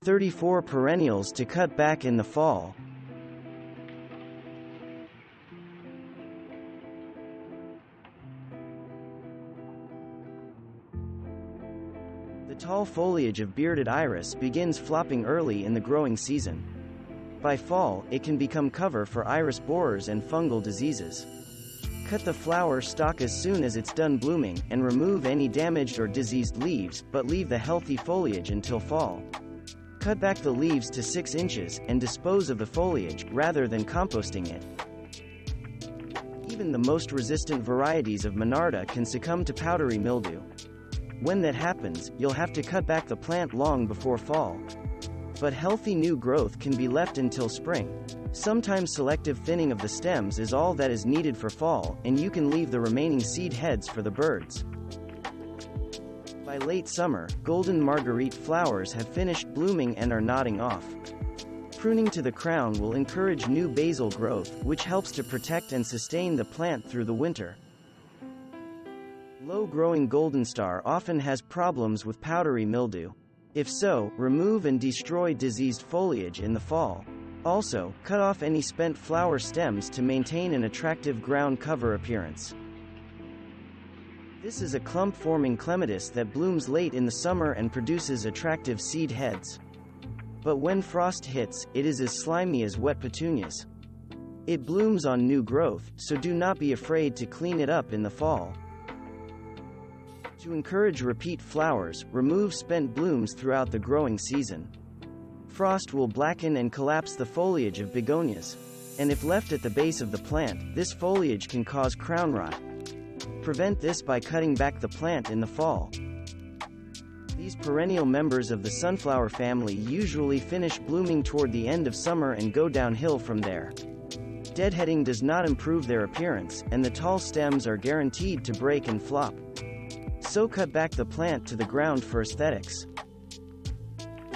34 perennials to cut back in the fall. The tall foliage of bearded iris begins flopping early in the growing season. By fall, it can become cover for iris borers and fungal diseases. Cut the flower stalk as soon as it's done blooming, and remove any damaged or diseased leaves, but leave the healthy foliage until fall. Cut back the leaves to 6 inches, and dispose of the foliage, rather than composting it. Even the most resistant varieties of Monarda can succumb to powdery mildew. When that happens, you'll have to cut back the plant long before fall. But healthy new growth can be left until spring. Sometimes selective thinning of the stems is all that is needed for fall, and you can leave the remaining seed heads for the birds. By late summer, golden Marguerite flowers have finished blooming and are nodding off. Pruning to the crown will encourage new basal growth, which helps to protect and sustain the plant through the winter. Low-growing Goldenstar often has problems with powdery mildew. If so, remove and destroy diseased foliage in the fall. Also, cut off any spent flower stems to maintain an attractive ground cover appearance. This is a clump-forming clematis that blooms late in the summer and produces attractive seed heads. But when frost hits, it is as slimy as wet petunias. It blooms on new growth, so do not be afraid to clean it up in the fall. To encourage repeat flowers, remove spent blooms throughout the growing season. Frost will blacken and collapse the foliage of begonias. And if left at the base of the plant, this foliage can cause crown rot. Prevent this by cutting back the plant in the fall. These perennial members of the sunflower family usually finish blooming toward the end of summer and go downhill from there. Deadheading does not improve their appearance, and the tall stems are guaranteed to break and flop. So cut back the plant to the ground for aesthetics.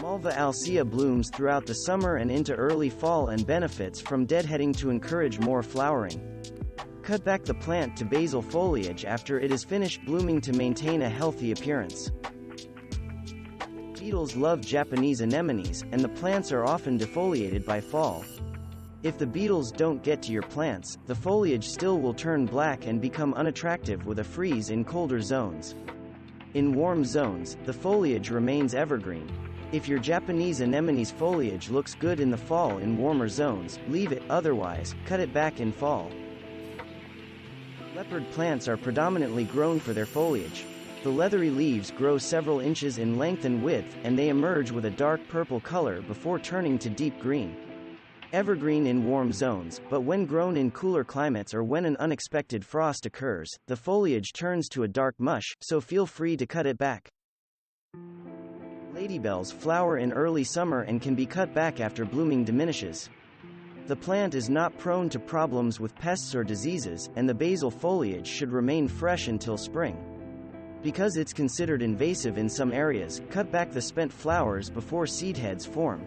Malva alcea blooms throughout the summer and into early fall and benefits from deadheading to encourage more flowering. Cut back the plant to basal foliage after it is finished blooming to maintain a healthy appearance. Beetles love Japanese anemones, and the plants are often defoliated by fall. If the beetles don't get to your plants, the foliage still will turn black and become unattractive with a freeze in colder zones. In warm zones, the foliage remains evergreen. If your Japanese anemone's foliage looks good in the fall in warmer zones, leave it, otherwise, cut it back in fall. Leopard plants are predominantly grown for their foliage. The leathery leaves grow several inches in length and width, and they emerge with a dark purple color before turning to deep green. Evergreen in warm zones, but when grown in cooler climates or when an unexpected frost occurs, the foliage turns to a dark mush, so feel free to cut it back. Ladybells flower in early summer and can be cut back after blooming diminishes. The plant is not prone to problems with pests or diseases, and the basal foliage should remain fresh until spring. Because it's considered invasive in some areas, cut back the spent flowers before seed heads form.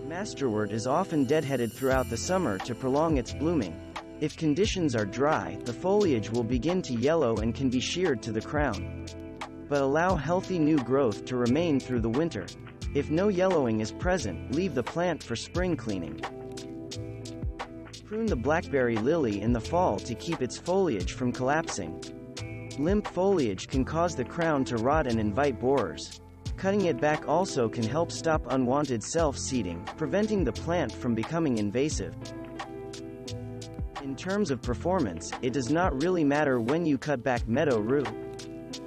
Masterwort is often deadheaded throughout the summer to prolong its blooming. If conditions are dry, the foliage will begin to yellow and can be sheared to the crown. But allow healthy new growth to remain through the winter. If no yellowing is present, leave the plant for spring cleaning. Prune the Blackberry Lily in the fall to keep its foliage from collapsing. Limp foliage can cause the crown to rot and invite borers. Cutting it back also can help stop unwanted self-seeding, preventing the plant from becoming invasive. In terms of performance, it does not really matter when you cut back Meadow Rue.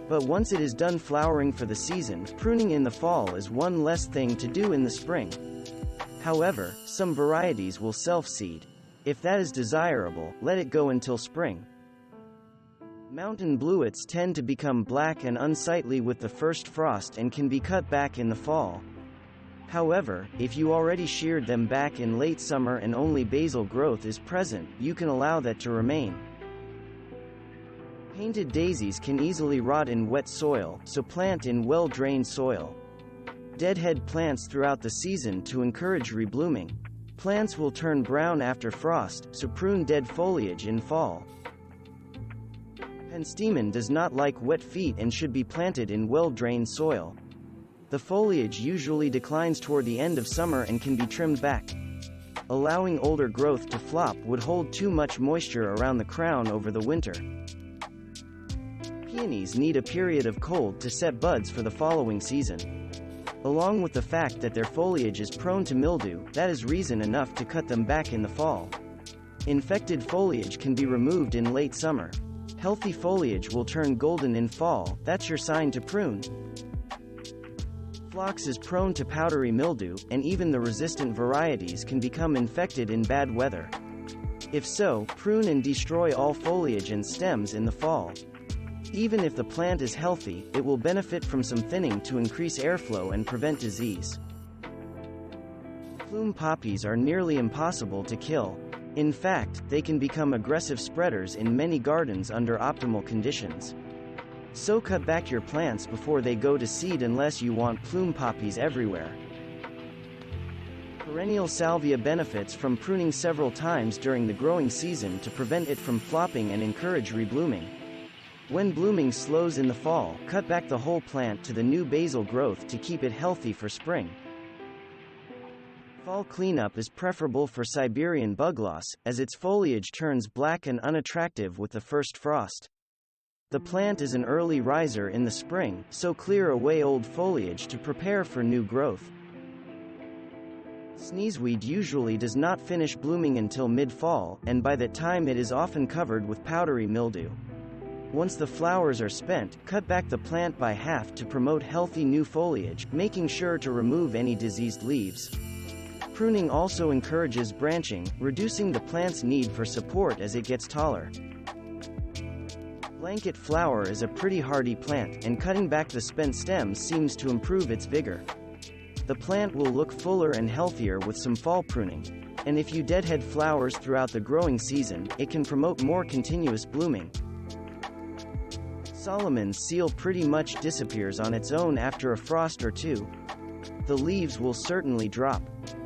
But once it is done flowering for the season, pruning in the fall is one less thing to do in the spring. However, some varieties will self-seed. If that is desirable, let it go until spring. Mountain bluets tend to become black and unsightly with the first frost and can be cut back in the fall. However, if you already sheared them back in late summer and only basal growth is present, you can allow that to remain. Painted daisies can easily rot in wet soil, so plant in well-drained soil. Deadhead plants throughout the season to encourage reblooming. Plants will turn brown after frost, so prune dead foliage in fall. Penstemon does not like wet feet and should be planted in well-drained soil. The foliage usually declines toward the end of summer and can be trimmed back. Allowing older growth to flop would hold too much moisture around the crown over the winter. Peonies need a period of cold to set buds for the following season. Along with the fact that their foliage is prone to mildew, that is reason enough to cut them back in the fall. Infected foliage can be removed in late summer. Healthy foliage will turn golden in fall, that's your sign to prune. Phlox is prone to powdery mildew, and even the resistant varieties can become infected in bad weather. If so, prune and destroy all foliage and stems in the fall. Even if the plant is healthy, it will benefit from some thinning to increase airflow and prevent disease. Plume poppies are nearly impossible to kill. In fact, they can become aggressive spreaders in many gardens under optimal conditions. So cut back your plants before they go to seed unless you want plume poppies everywhere. Perennial salvia benefits from pruning several times during the growing season to prevent it from flopping and encourage reblooming. When blooming slows in the fall, cut back the whole plant to the new basal growth to keep it healthy for spring. Fall cleanup is preferable for Siberian bugloss, as its foliage turns black and unattractive with the first frost. The plant is an early riser in the spring, so clear away old foliage to prepare for new growth. Sneezeweed usually does not finish blooming until mid-fall, and by that time it is often covered with powdery mildew. Once the flowers are spent, cut back the plant by half to promote healthy new foliage, making sure to remove any diseased leaves. Pruning also encourages branching, reducing the plant's need for support as it gets taller. Blanket flower is a pretty hardy plant, and cutting back the spent stems seems to improve its vigor. The plant will look fuller and healthier with some fall pruning. And if you deadhead flowers throughout the growing season, it can promote more continuous blooming. Solomon's seal pretty much disappears on its own after a frost or two. The leaves will certainly drop.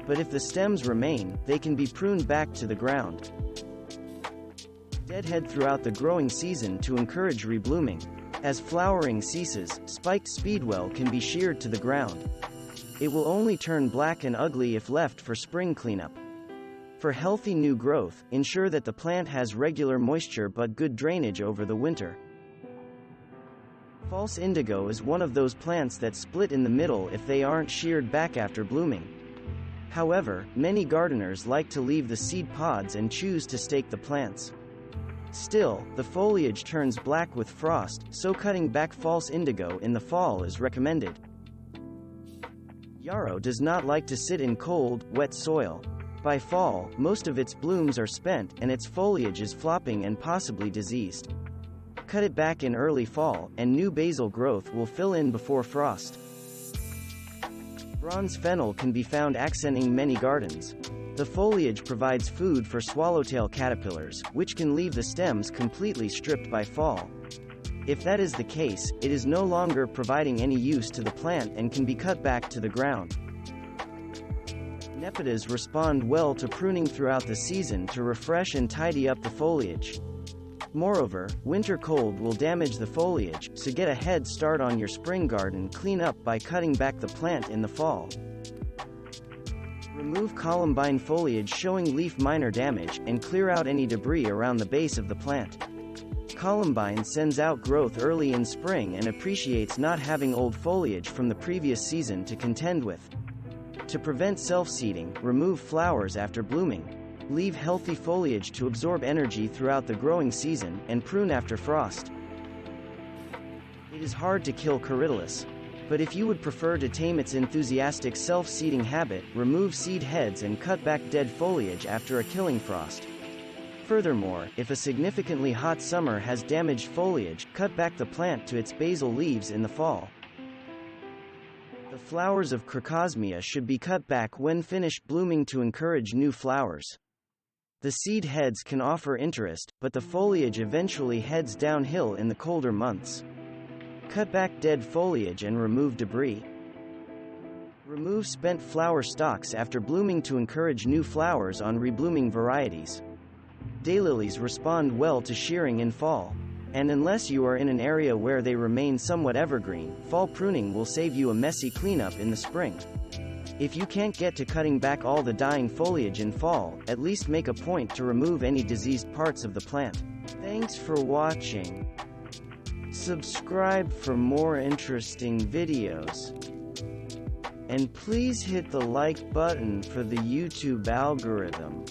But if the stems remain, they can be pruned back to the ground. Deadhead throughout the growing season to encourage reblooming. As flowering ceases, spiked speedwell can be sheared to the ground. It will only turn black and ugly if left for spring cleanup. For healthy new growth, ensure that the plant has regular moisture but good drainage over the winter. False indigo is one of those plants that split in the middle if they aren't sheared back after blooming. However, many gardeners like to leave the seed pods and choose to stake the plants. Still, the foliage turns black with frost, so cutting back false indigo in the fall is recommended. Yarrow does not like to sit in cold, wet soil. By fall, most of its blooms are spent, and its foliage is flopping and possibly diseased. Cut it back in early fall, and new basal growth will fill in before frost. Bronze fennel can be found accenting many gardens. The foliage provides food for swallowtail caterpillars, which can leave the stems completely stripped by fall. If that is the case, it is no longer providing any use to the plant and can be cut back to the ground. Nepidas respond well to pruning throughout the season to refresh and tidy up the foliage. Moreover, winter cold will damage the foliage, so get a head start on your spring garden cleanup by cutting back the plant in the fall. Remove columbine foliage showing leaf minor damage, and clear out any debris around the base of the plant. Columbine sends out growth early in spring and appreciates not having old foliage from the previous season to contend with. To prevent self-seeding, remove flowers after blooming. Leave healthy foliage to absorb energy throughout the growing season, and prune after frost. It is hard to kill Corydalis. But if you would prefer to tame its enthusiastic self-seeding habit, remove seed heads and cut back dead foliage after a killing frost. Furthermore, if a significantly hot summer has damaged foliage, cut back the plant to its basal leaves in the fall. The flowers of Crocosmia should be cut back when finished blooming to encourage new flowers. The seed heads can offer interest, but the foliage eventually heads downhill in the colder months. Cut back dead foliage and remove debris. Remove spent flower stalks after blooming to encourage new flowers on reblooming varieties. Daylilies respond well to shearing in fall. And unless you are in an area where they remain somewhat evergreen, fall pruning will save you a messy cleanup in the spring. If you can't get to cutting back all the dying foliage in fall, at least make a point to remove any diseased parts of the plant. Thanks for watching. Subscribe for more interesting videos. And please hit the like button for the YouTube algorithm.